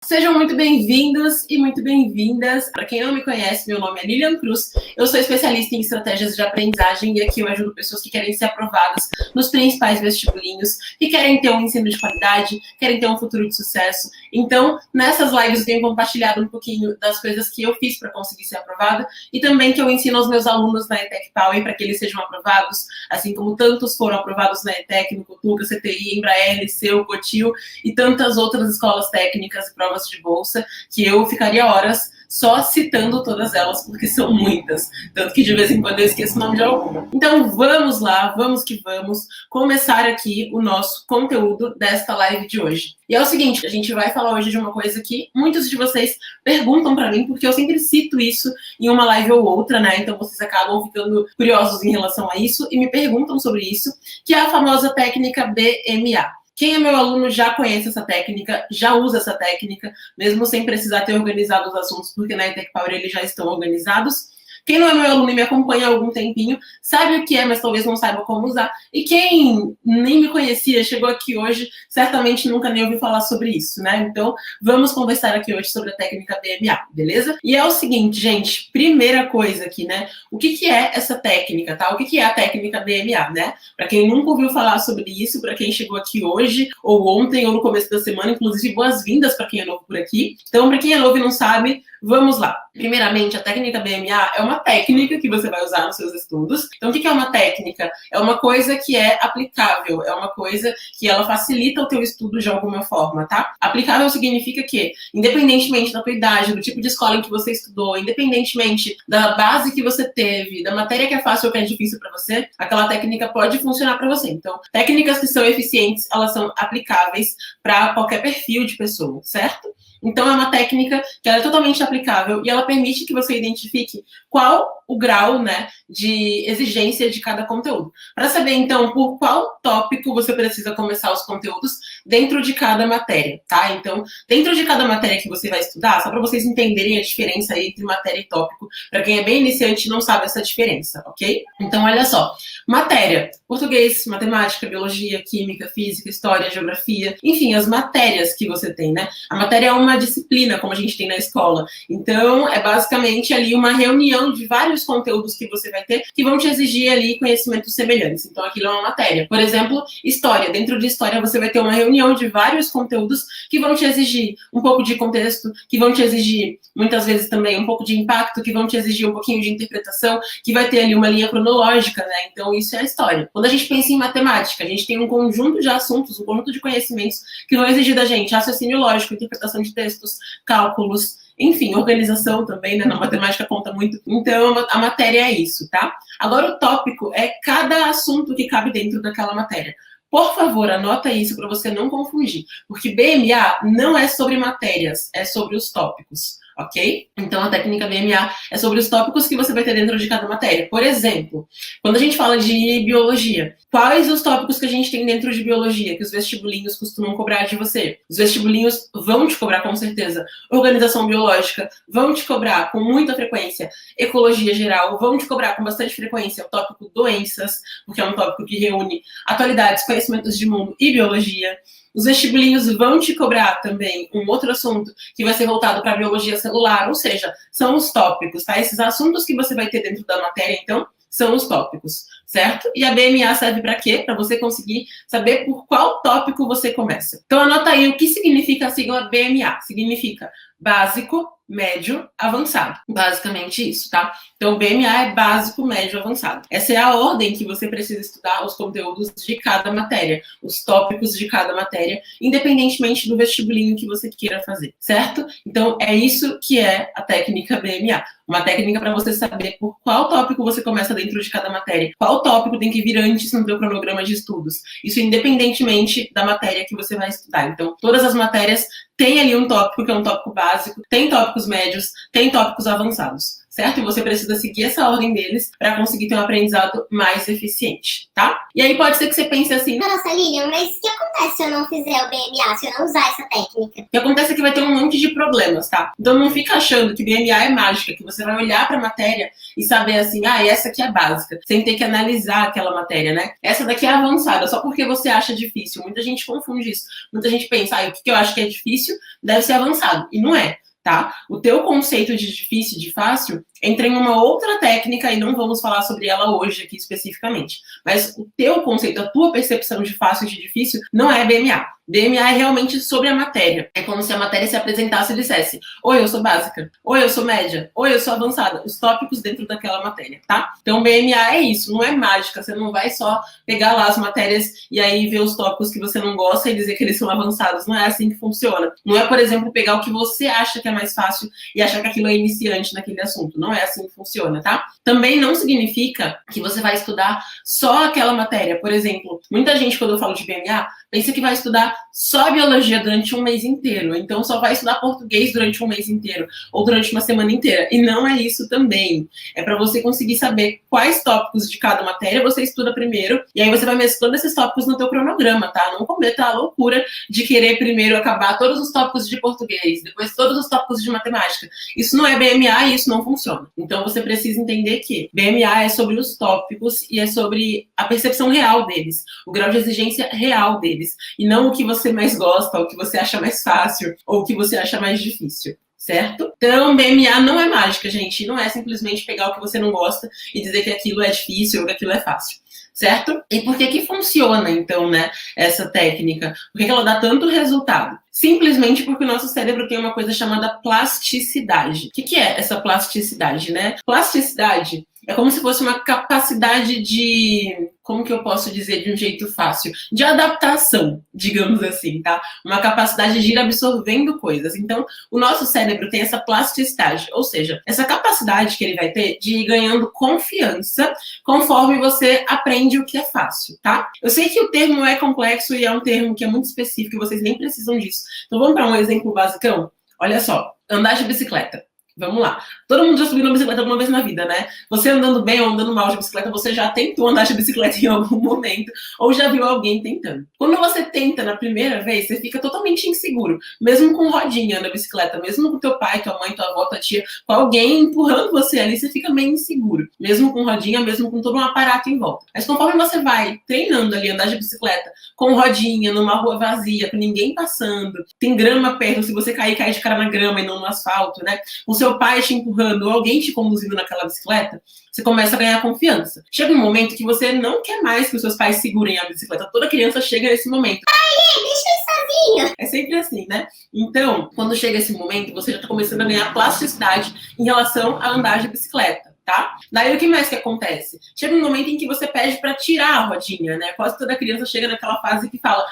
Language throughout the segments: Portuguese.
Sejam muito bem-vindos e muito bem-vindas. Para quem não me conhece, meu nome é Lilian Cruz. Eu sou especialista em estratégias de aprendizagem e aqui eu ajudo pessoas que querem ser aprovadas nos principais vestibulinhos, que querem ter um ensino de qualidade, querem ter um futuro de sucesso. Então, nessas lives eu tenho compartilhado um pouquinho das coisas que eu fiz para conseguir ser aprovada e também que eu ensino aos meus alunos na ETEC Power para que eles sejam aprovados, assim como tantos foram aprovados na ETEC, no Cutuca, CTI, Embraer, Liceu, Cotil e tantas outras escolas técnicas e provas de bolsa, que eu ficaria horas só citando todas elas, porque são muitas, tanto que de vez em quando eu esqueço o nome de alguma. Então vamos lá, vamos que vamos, começar aqui o nosso conteúdo desta live de hoje. E é o seguinte, a gente vai falar hoje de uma coisa que muitos de vocês perguntam para mim, porque eu sempre cito isso em uma live ou outra, né? Então vocês acabam ficando curiosos em relação a isso e me perguntam sobre isso, que é a famosa técnica BMA. Quem é meu aluno já conhece essa técnica, já usa essa técnica, mesmo sem precisar ter organizado os assuntos, porque na ETEC Power eles já estão organizados. Quem não é meu aluno e me acompanha há algum tempinho, sabe o que é, mas talvez não saiba como usar. E quem nem me conhecia, chegou aqui hoje, certamente nunca nem ouviu falar sobre isso, né? Então, vamos conversar aqui hoje sobre a técnica BMA, beleza? E é o seguinte, gente, primeira coisa aqui, né? O que é essa técnica, tá? O que é a técnica BMA, né? Para quem nunca ouviu falar sobre isso, para quem chegou aqui hoje, ou ontem, ou no começo da semana, inclusive, boas-vindas para quem é novo por aqui. Então, para quem é novo e não sabe, vamos lá. Primeiramente, a técnica BMA é uma técnica que você vai usar nos seus estudos. Então, o que é uma técnica? É uma coisa que é aplicável, é uma coisa que ela facilita o teu estudo de alguma forma, tá? Aplicável significa que, independentemente da tua idade, do tipo de escola em que você estudou, independentemente da base que você teve, da matéria que é fácil ou que é difícil para você, aquela técnica pode funcionar para você. Então, técnicas que são eficientes, elas são aplicáveis para qualquer perfil de pessoa, certo? Então, é uma técnica que ela é totalmente aplicável e ela permite que você identifique qual o grau, né, de exigência de cada conteúdo. Para saber, então, por qual tópico você precisa começar os conteúdos dentro de cada matéria, tá? Então, dentro de cada matéria que você vai estudar, só para vocês entenderem a diferença aí entre matéria e tópico, para quem é bem iniciante e não sabe essa diferença, ok? Então, olha só. Matéria: português, matemática, biologia, química, física, história, geografia, enfim, as matérias que você tem, né? A matéria é uma disciplina, como a gente tem na escola. Então, é basicamente ali uma reunião de vários conteúdos que você vai ter que vão te exigir ali conhecimentos semelhantes. Então, aquilo é uma matéria. Por exemplo, história. Dentro de história, você vai ter uma reunião de vários conteúdos que vão te exigir um pouco de contexto, que vão te exigir, muitas vezes também, um pouco de impacto, que vão te exigir um pouquinho de interpretação, que vai ter ali uma linha cronológica, né? Então, isso é a história. Quando a gente pensa em matemática, a gente tem um conjunto de assuntos, um conjunto de conhecimentos que vão exigir da gente raciocínio lógico, interpretação de textos, cálculos, enfim, organização também, né? Na matemática conta muito. Então, a matéria é isso, tá? Agora, o tópico é cada assunto que cabe dentro daquela matéria. Por favor, anota isso para você não confundir, porque BMA não é sobre matérias, é sobre os tópicos, ok? Então, a técnica BMA é sobre os tópicos que você vai ter dentro de cada matéria. Por exemplo, quando a gente fala de biologia, quais os tópicos que a gente tem dentro de biologia que os vestibulinhos costumam cobrar de você? Os vestibulinhos vão te cobrar, com certeza. Organização biológica vão te cobrar com muita frequência. Ecologia geral vão te cobrar com bastante frequência o tópico doenças, porque é um tópico que reúne atualidades, conhecimentos de mundo e biologia. Os vestibulinhos vão te cobrar também um outro assunto que vai ser voltado para a biologia celular, ou seja, são os tópicos, tá? Esses assuntos que você vai ter dentro da matéria, então, são os tópicos, certo? E a BMA serve para quê? Para você conseguir saber por qual tópico você começa. Então, anota aí o que significa a sigla BMA. Significa básico, médio, avançado. Basicamente isso, tá? Então, BMA é básico, médio, avançado. Essa é a ordem que você precisa estudar os conteúdos de cada matéria, os tópicos de cada matéria, independentemente do vestibulinho que você queira fazer, certo? Então, é isso que é a técnica BMA. Uma técnica para você saber por qual tópico você começa dentro de cada matéria, qual tópico tem que vir antes no teu cronograma de estudos. Isso independentemente da matéria que você vai estudar. Então, todas as matérias têm ali um tópico que é um tópico básico, tem tópicos médios, tem tópicos avançados, certo? E você precisa seguir essa ordem deles para conseguir ter um aprendizado mais eficiente, tá? E aí pode ser que você pense assim, nossa, Lilian, mas o que acontece se eu não fizer o BMA, se eu não usar essa técnica? O que acontece é que vai ter um monte de problemas, tá? Então não fica achando que BMA é mágica, que você vai olhar para a matéria e saber assim, essa aqui é básica, sem ter que analisar aquela matéria, né? Essa daqui é avançada, só porque você acha difícil. Muita gente confunde isso. Muita gente pensa, o que eu acho que é difícil deve ser avançado. E não é, tá? O teu conceito de difícil e de fácil entra em uma outra técnica e não vamos falar sobre ela hoje aqui especificamente. Mas o teu conceito, a tua percepção de fácil e de difícil não é BMA. BMA é realmente sobre a matéria. É como se a matéria se apresentasse e dissesse: oi, eu sou básica, oi, eu sou média, oi, eu sou avançada. Os tópicos dentro daquela matéria, tá? Então, BMA é isso, não é mágica. Você não vai só pegar lá as matérias e aí ver os tópicos que você não gosta e dizer que eles são avançados. Não é assim que funciona. Não é, por exemplo, pegar o que você acha que é mais fácil e achar que aquilo é iniciante naquele assunto. Não é assim que funciona, tá? Também não significa que você vai estudar só aquela matéria. Por exemplo, muita gente, quando eu falo de BMA, pensa que vai estudar só biologia durante um mês inteiro, então só vai estudar português durante um mês inteiro, ou durante uma semana inteira. E não é isso também. É para você conseguir saber quais tópicos de cada matéria você estuda primeiro, e aí você vai mesclando esses tópicos no teu cronograma, tá? Não cometa a loucura de querer primeiro acabar todos os tópicos de português, depois todos os tópicos de matemática. Isso não é BMA e isso não funciona. Então você precisa entender que BMA é sobre os tópicos e é sobre a percepção real deles, o grau de exigência real deles, e não o que você mais gosta, ou o que você acha mais fácil, ou o que você acha mais difícil, certo? Então, BMA não é mágica, gente, não é simplesmente pegar o que você não gosta e dizer que aquilo é difícil ou que aquilo é fácil, certo? E por que que funciona, então, né, essa técnica? Por que que ela dá tanto resultado? Simplesmente porque o nosso cérebro tem uma coisa chamada plasticidade. O que que é essa plasticidade, né? Plasticidade é como se fosse uma capacidade de... Como que eu posso dizer de um jeito fácil? De adaptação, digamos assim, tá? Uma capacidade de ir absorvendo coisas. Então, o nosso cérebro tem essa plasticidade, ou seja, essa capacidade que ele vai ter de ir ganhando confiança conforme você aprende o que é fácil, tá? Eu sei que o termo é complexo e é um termo que é muito específico e vocês nem precisam disso. Então, vamos para um exemplo basicão? Olha só, andar de bicicleta. Vamos lá. Todo mundo já subiu na bicicleta alguma vez na vida, né? Você andando bem ou andando mal de bicicleta, você já tentou andar de bicicleta em algum momento ou já viu alguém tentando. Quando você tenta na primeira vez, você fica totalmente inseguro, mesmo com rodinha na bicicleta, mesmo com teu pai, tua mãe, tua avó, tua tia, com alguém empurrando você ali, você fica meio inseguro, mesmo com rodinha, mesmo com todo um aparato em volta. Mas conforme você vai treinando ali andar de bicicleta com rodinha, numa rua vazia, com ninguém passando, tem grama perto, se você cair, cai de cara na grama e não no asfalto, né? O seu pai te empurrando ou alguém te conduzindo naquela bicicleta, você começa a ganhar confiança. Chega um momento que você não quer mais que os seus pais segurem a bicicleta. Toda criança chega nesse momento. Ai, deixa eu sozinho. É sempre assim, né? Então, quando chega esse momento, você já está começando a ganhar plasticidade em relação a andar de bicicleta. Tá? Daí o que mais que acontece? Chega um momento em que você pede para tirar a rodinha, né? Quase toda criança chega naquela fase que fala: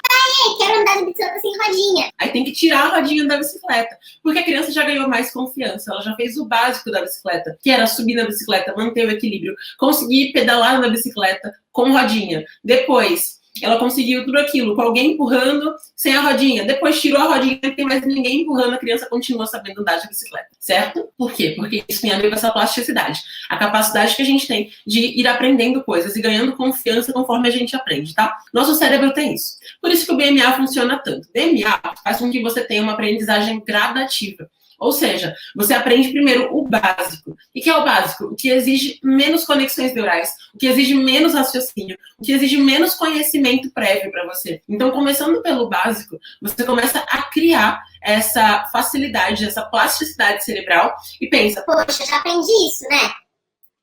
quero andar de bicicleta sem rodinha. Aí tem que tirar a rodinha da bicicleta, porque a criança já ganhou mais confiança, ela já fez o básico da bicicleta, que era subir na bicicleta, manter o equilíbrio, conseguir pedalar na bicicleta com rodinha. Depois, ela conseguiu tudo aquilo, com alguém empurrando, sem a rodinha. Depois tirou a rodinha, não tem mais ninguém empurrando, a criança continua sabendo andar de bicicleta, certo? Por quê? Porque isso tem a ver com essa plasticidade. A capacidade que a gente tem de ir aprendendo coisas e ganhando confiança conforme a gente aprende, tá? Nosso cérebro tem isso. Por isso que o BMA funciona tanto. BMA faz com que você tenha uma aprendizagem gradativa. Ou seja, você aprende primeiro o básico. E que é o básico? O que exige menos conexões neurais, o que exige menos raciocínio, o que exige menos conhecimento prévio para você. Então, começando pelo básico, você começa a criar essa facilidade, essa plasticidade cerebral e pensa: poxa, já aprendi isso, né?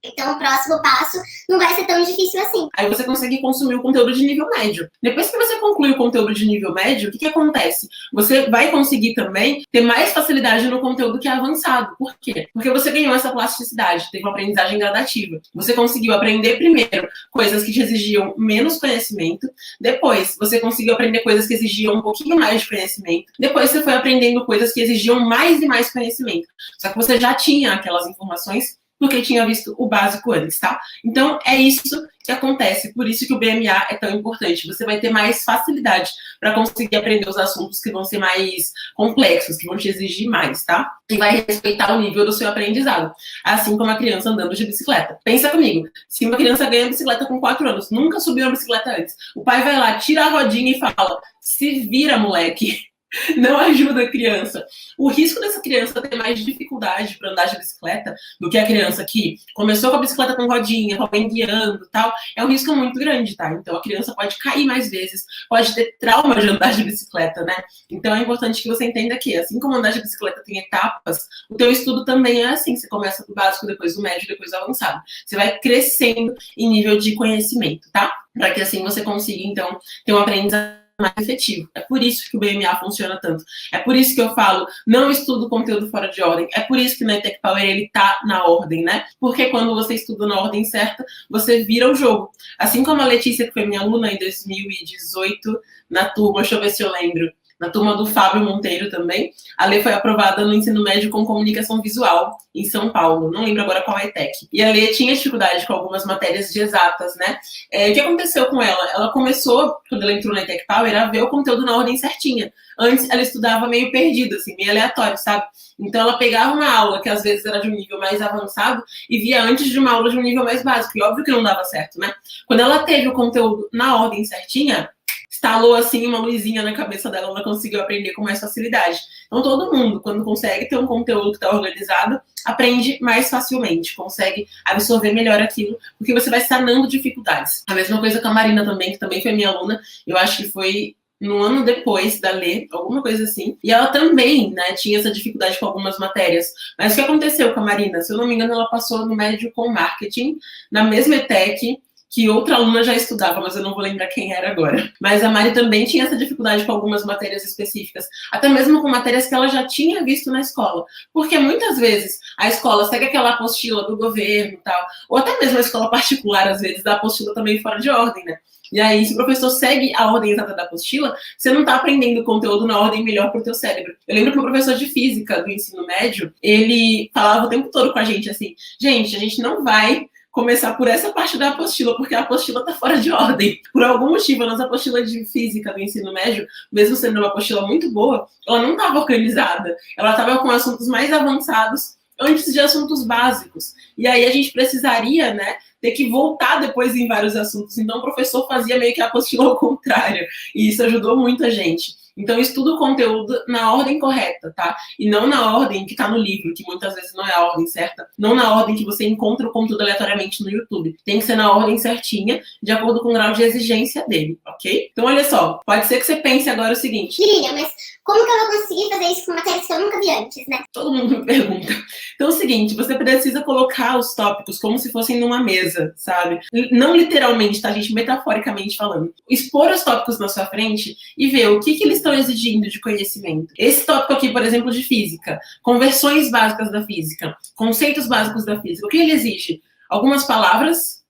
Então, o próximo passo não vai ser tão difícil assim. Aí você consegue consumir o conteúdo de nível médio. Depois que você conclui o conteúdo de nível médio, o que acontece? Você vai conseguir também ter mais facilidade no conteúdo que é avançado. Por quê? Porque você ganhou essa plasticidade, teve uma aprendizagem gradativa. Você conseguiu aprender primeiro coisas que te exigiam menos conhecimento. Depois, você conseguiu aprender coisas que exigiam um pouquinho mais de conhecimento. Depois, você foi aprendendo coisas que exigiam mais e mais conhecimento. Só que você já tinha aquelas informações porque tinha visto o básico antes, tá? Então, é isso que acontece, por isso que o BMA é tão importante. Você vai ter mais facilidade para conseguir aprender os assuntos que vão ser mais complexos, que vão te exigir mais, tá? E vai respeitar o nível do seu aprendizado, assim como a criança andando de bicicleta. Pensa comigo, se uma criança ganha bicicleta com 4 anos, nunca subiu uma bicicleta antes, o pai vai lá, tira a rodinha e fala, se vira, moleque. Não ajuda a criança. O risco dessa criança ter mais dificuldade para andar de bicicleta do que a criança que começou com a bicicleta com rodinha, com alguém guiando e tal, é um risco muito grande, tá? Então a criança pode cair mais vezes, pode ter trauma de andar de bicicleta, né? Então é importante que você entenda que, assim como andar de bicicleta tem etapas, o teu estudo também é assim. Você começa do básico, depois do médio, depois do avançado. Você vai crescendo em nível de conhecimento, tá? Para que assim você consiga, então, ter um aprendizado mais efetivo. É por isso que o BMA funciona tanto. É por isso que eu falo, não estudo conteúdo fora de ordem. É por isso que no ETEC Power ele tá na ordem, né? Porque quando você estuda na ordem certa, você vira o jogo. Assim como a Letícia, que foi minha aluna em 2018, na turma, deixa eu ver se eu lembro, na turma do Fábio Monteiro também, a Lê foi aprovada no ensino médio com comunicação visual em São Paulo, não lembro agora qual é a ETEC. E a Lê tinha dificuldade com algumas matérias de exatas, né? O que aconteceu com ela? Ela começou, quando ela entrou na ETEC Power, a ver o conteúdo na ordem certinha. Antes, ela estudava meio perdida, assim, meio aleatório, sabe? Então, ela pegava uma aula que às vezes era de um nível mais avançado e via antes de uma aula de um nível mais básico. E óbvio que não dava certo, né? Quando ela teve o conteúdo na ordem certinha, estalou assim uma luzinha na cabeça dela, ela conseguiu aprender com mais facilidade. Então todo mundo, quando consegue ter um conteúdo que está organizado, aprende mais facilmente, consegue absorver melhor aquilo, porque você vai sanando dificuldades. A mesma coisa com a Marina também, que também foi minha aluna, eu acho que foi no ano depois da Lê, alguma coisa assim, e ela também, né, tinha essa dificuldade com algumas matérias. Mas o que aconteceu com a Marina? Se eu não me engano, ela passou no médio com marketing, na mesma ETEC, que outra aluna já estudava, mas eu não vou lembrar quem era agora. Mas a Mari também tinha essa dificuldade com algumas matérias específicas, até mesmo com matérias que ela já tinha visto na escola. Porque muitas vezes a escola segue aquela apostila do governo e tal, ou até mesmo a escola particular, às vezes, dá apostila também fora de ordem, né? E aí, se o professor segue a ordem exata da apostila, você não está aprendendo o conteúdo na ordem melhor para o teu cérebro. Eu lembro que o professor de física do ensino médio, ele falava o tempo todo com a gente assim, gente, a gente não vai começar por essa parte da apostila, porque a apostila está fora de ordem. Por algum motivo, a nossa apostila de física do ensino médio, mesmo sendo uma apostila muito boa, ela não estava organizada. Ela estava com assuntos mais avançados antes de assuntos básicos. E aí a gente precisaria, né, ter que voltar depois em vários assuntos. Então o professor fazia meio que a apostila ao contrário. E isso ajudou muito a gente. Então, estuda o conteúdo na ordem correta, tá? E não na ordem que tá no livro, que muitas vezes não é a ordem certa. Não na ordem que você encontra o conteúdo aleatoriamente no YouTube. Tem que ser na ordem certinha, de acordo com o grau de exigência dele, ok? Então, olha só. Pode ser que você pense agora o seguinte. Lilian, mas como que eu vou conseguir fazer isso com matérias que eu nunca vi antes, né? Todo mundo me pergunta. Então é o seguinte, você precisa colocar os tópicos como se fossem numa mesa, sabe? Não literalmente, tá, gente? Metaforicamente falando. Expor os tópicos na sua frente e ver o que eles estão exigindo de conhecimento. Esse tópico aqui, por exemplo, de física. Conversões básicas da física. Conceitos básicos da física. O que ele exige? Algumas palavras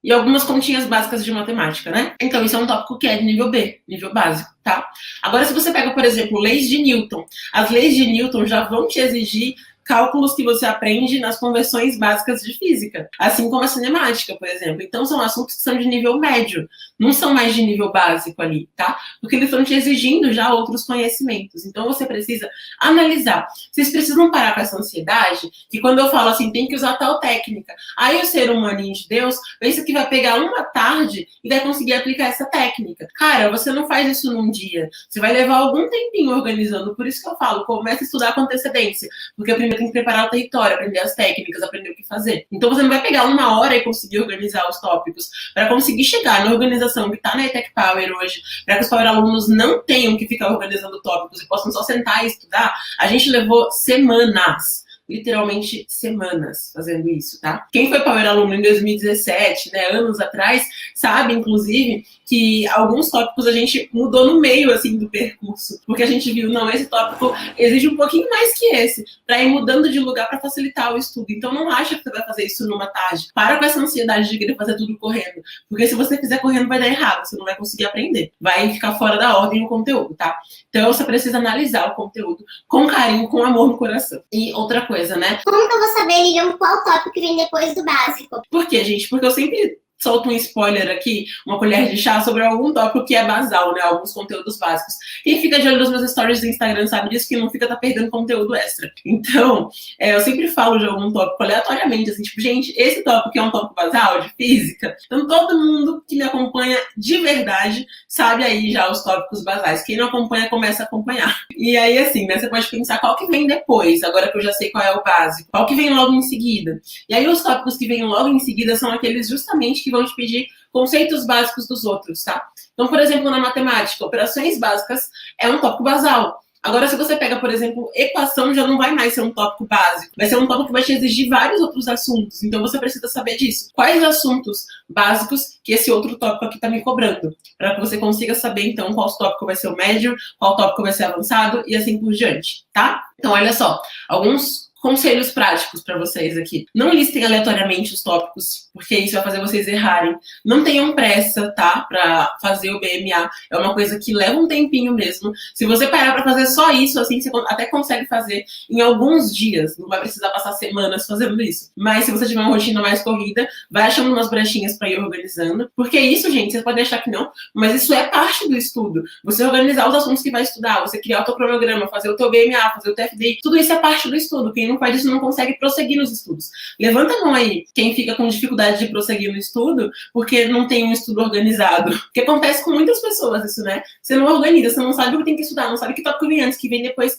e algumas continhas básicas de matemática, né? Então, isso é um tópico que é de nível B, nível básico, tá? Agora, se você pega, por exemplo, leis de Newton, as leis de Newton já vão te exigir cálculos que você aprende nas conversões básicas de física, assim como a cinemática, por exemplo. Então, são assuntos que são de nível médio, não são mais de nível básico ali, tá? Porque eles estão te exigindo já outros conhecimentos. Então, você precisa analisar. Vocês precisam parar com essa ansiedade, que quando eu falo assim, tem que usar tal técnica, aí o ser humaninho de Deus pensa que vai pegar uma tarde e vai conseguir aplicar essa técnica. Cara, você não faz isso num dia. Você vai levar algum tempinho organizando. Por isso que eu falo, comece a estudar com antecedência. Porque primeiro tem que preparar o território, aprender as técnicas, aprender o que fazer. Então você não vai pegar uma hora e conseguir organizar os tópicos. Para conseguir chegar na organização que está na ETEC Power hoje, para que os Power alunos não tenham que ficar organizando tópicos e possam só sentar e estudar, a gente levou semanas. Literalmente semanas fazendo isso, tá? Quem foi Power aluno em 2017, né, anos atrás, sabe, inclusive, que alguns tópicos a gente mudou no meio, assim, do percurso. Porque a gente viu, não, esse tópico exige um pouquinho mais que esse, para ir mudando de lugar para facilitar o estudo. Então não acha que você vai fazer isso numa tarde. Para com essa ansiedade de querer fazer tudo correndo. Porque se você fizer correndo vai dar errado, você não vai conseguir aprender. Vai ficar fora da ordem o conteúdo, tá? Então você precisa analisar o conteúdo com carinho, com amor no coração. E outra coisa, coisa, né? Como que eu vou saber, Lilian, qual tópico que vem depois do básico? Por quê, gente? Porque eu sempre solto um spoiler aqui, uma colher de chá sobre algum tópico que é basal, né? Alguns conteúdos básicos. Quem fica de olho nos meus stories do Instagram sabe disso, que não fica perdendo conteúdo extra. Então, eu sempre falo de algum tópico aleatoriamente, assim, tipo, gente, esse tópico é um tópico basal de física. Então, todo mundo que me acompanha de verdade sabe aí já os tópicos basais. Quem não acompanha, começa a acompanhar. E aí, assim, né? Você pode pensar qual que vem depois, agora que eu já sei qual é o básico. Qual que vem logo em seguida? E aí, os tópicos que vêm logo em seguida são aqueles justamente que vão te pedir conceitos básicos dos outros, tá? Então, por exemplo, na matemática, operações básicas é um tópico basal. Agora, se você pega, por exemplo, equação, já não vai mais ser um tópico básico. Vai ser um tópico que vai te exigir vários outros assuntos. Então, você precisa saber disso. Quais assuntos básicos que esse outro tópico aqui está me cobrando? Para que você consiga saber, então, qual tópico vai ser o médio, qual tópico vai ser avançado e assim por diante, tá? Então, olha só. Alguns conselhos práticos para vocês aqui. Não listem aleatoriamente os tópicos, porque isso vai fazer vocês errarem. Não tenham pressa, tá? Para fazer o BMA. É uma coisa que leva um tempinho mesmo. Se você parar para fazer só isso, assim, você até consegue fazer em alguns dias. Não vai precisar passar semanas fazendo isso. Mas se você tiver uma rotina mais corrida, vai achando umas brechinhas para ir organizando. Porque isso, gente, vocês podem achar que não, mas isso é parte do estudo. Você organizar os assuntos que vai estudar, você criar o teu cronograma, fazer o teu BMA, fazer o TFDI, tudo isso é parte do estudo. Quem não faz isso não consegue prosseguir nos estudos. Levanta a mão aí, quem fica com dificuldade de prosseguir no estudo, porque não tem um estudo organizado. Porque acontece com muitas pessoas isso, né? Você não organiza, você não sabe o que tem que estudar, não sabe que tópico vem antes, que vem depois.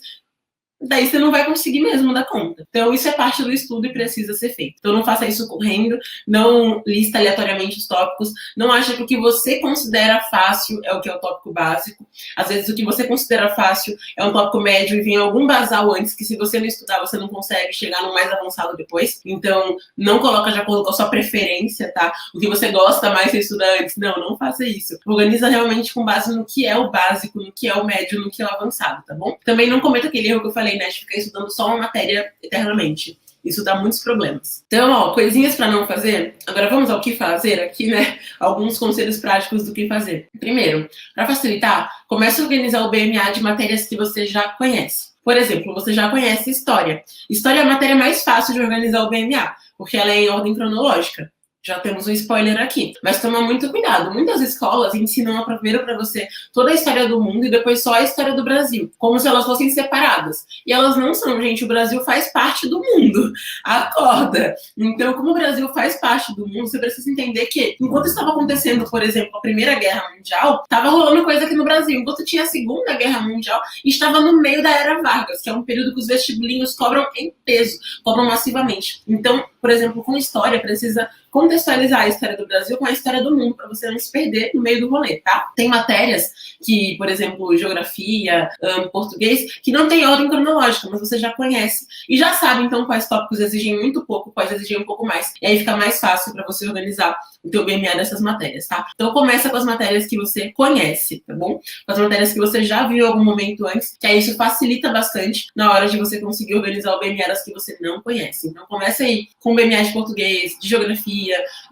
Daí você não vai conseguir mesmo dar conta. Então, isso é parte do estudo e precisa ser feito. Então, não faça isso correndo, não lista aleatoriamente os tópicos, não acha que o que você considera fácil é o que é o tópico básico. Às vezes, o que você considera fácil é um tópico médio e vem algum basal antes, que se você não estudar, você não consegue chegar no mais avançado depois. Então, não coloca de acordo com a sua preferência, tá? O que você gosta mais, você estuda antes. Não faça isso. Organiza realmente com base no que é o básico, no que é o médio, no que é o avançado, tá bom? Também não cometa aquele erro que eu falei, né, de ficar estudando só uma matéria eternamente. Isso dá muitos problemas. Então, ó, coisinhas para não fazer. Agora vamos ao que fazer aqui, né? Alguns conselhos práticos do que fazer. Primeiro, para facilitar, comece a organizar o BMA de matérias que você já conhece. Por exemplo, você já conhece história. História é a matéria mais fácil de organizar o BMA, porque ela é em ordem cronológica. Já temos um spoiler aqui. Mas toma muito cuidado. Muitas escolas ensinam primeiro para você toda a história do mundo e depois só a história do Brasil. Como se elas fossem separadas. E elas não são, gente. O Brasil faz parte do mundo. Acorda. Então, como o Brasil faz parte do mundo, você precisa entender que, enquanto estava acontecendo, por exemplo, a Primeira Guerra Mundial, estava rolando coisa aqui no Brasil. Enquanto tinha a Segunda Guerra Mundial, estava no meio da Era Vargas, que é um período que os vestibulinhos cobram em peso, cobram massivamente. Então, por exemplo, com história, precisa contextualizar a história do Brasil com a história do mundo, para você não se perder no meio do rolê, tá? Tem matérias que, por exemplo, geografia, português, que não tem ordem cronológica, mas você já conhece. E já sabe, então, quais tópicos exigem muito pouco, quais exigem um pouco mais. E aí fica mais fácil para você organizar o teu BMA dessas matérias, tá? Então, começa com as matérias que você conhece, tá bom? Com as matérias que você já viu em algum momento antes, que aí isso facilita bastante na hora de você conseguir organizar o BMA das que você não conhece. Então, começa aí com o BMA de português, de geografia,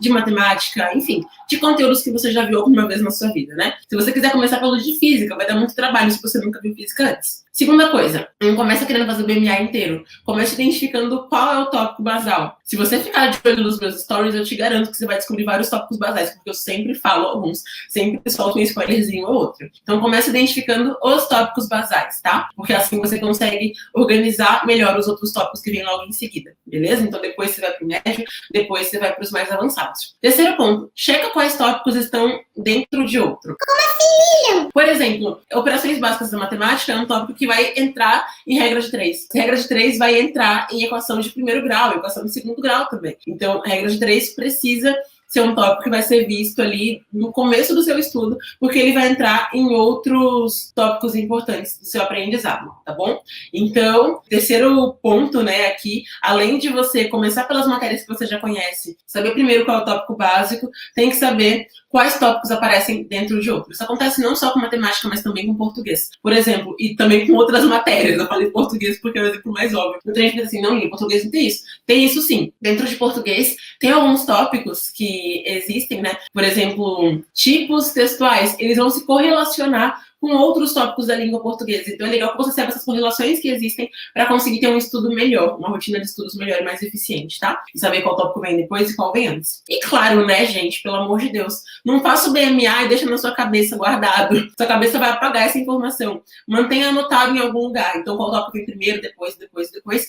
de matemática, enfim, de conteúdos que você já viu alguma vez na sua vida, né? Se você quiser começar pelo de física, vai dar muito trabalho se você nunca viu física antes. Segunda coisa, não começa querendo fazer o BMA inteiro. Comece identificando qual é o tópico basal. Se você ficar de olho nos meus stories, eu te garanto que você vai descobrir vários tópicos basais, porque eu sempre falo alguns, sempre solto um spoilerzinho ou outro. Então comece identificando os tópicos basais, tá? Porque assim você consegue organizar melhor os outros tópicos que vêm logo em seguida, beleza? Então depois você vai pro médio, depois você vai para os mais avançados. Terceiro ponto, checa quais tópicos estão dentro de outro. Como assim, Lilian? Por exemplo, operações básicas da matemática é um tópico que vai entrar em regra de 3. Regra de 3 vai entrar em equação de primeiro grau, equação de segundo grau também. Então, regra de 3 precisa ser um tópico que vai ser visto ali no começo do seu estudo, porque ele vai entrar em outros tópicos importantes do seu aprendizado, tá bom? Então, terceiro ponto, né, aqui, além de você começar pelas matérias que você já conhece, saber primeiro qual é o tópico básico, tem que saber quais tópicos aparecem dentro de outros. Isso acontece não só com matemática, mas também com português. Por exemplo, e também com outras matérias. Eu falei português porque é o exemplo mais óbvio. Muita gente pensa assim, não, em português não tem isso. Tem isso sim. Dentro de português, tem alguns tópicos que existem, né? Por exemplo, tipos textuais. Eles vão se correlacionar com outros tópicos da língua portuguesa. Então é legal que você saiba essas correlações que existem para conseguir ter um estudo melhor, uma rotina de estudos melhor e mais eficiente, tá? E saber qual tópico vem depois e qual vem antes. E claro, né, gente, pelo amor de Deus, não faça o BMA e deixa na sua cabeça guardado. Sua cabeça vai apagar essa informação. Mantenha anotado em algum lugar. Então qual tópico vem primeiro, depois,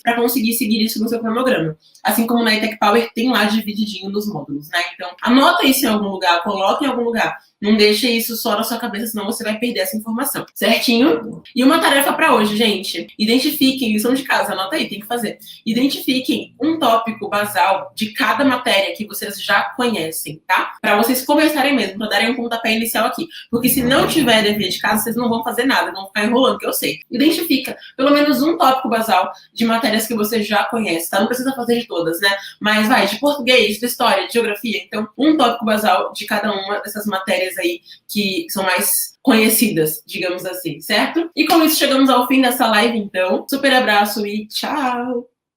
para conseguir seguir isso no seu cronograma. Assim como na ETEC Power tem lá divididinho nos módulos, né? Então anota isso em algum lugar, coloca em algum lugar. Não deixe isso só na sua cabeça, senão você vai perder essa informação. Certinho? E uma tarefa para hoje, gente. Identifiquem, lição de casa, anota aí, tem que fazer. Identifiquem um tópico basal de cada matéria que vocês já conhecem, tá? Para vocês conversarem mesmo, para darem um pontapé inicial aqui. Porque se não tiver dever de casa, vocês não vão fazer nada, vão ficar enrolando, que eu sei. Identifica pelo menos um tópico basal de matérias que você já conhece, tá? Não precisa fazer de todas, né? Mas vai, de português, de história, de geografia. Então, um tópico basal de cada uma dessas matérias aí que são mais conhecidas, digamos assim, certo? E com isso chegamos ao fim dessa live, então. Super abraço e tchau!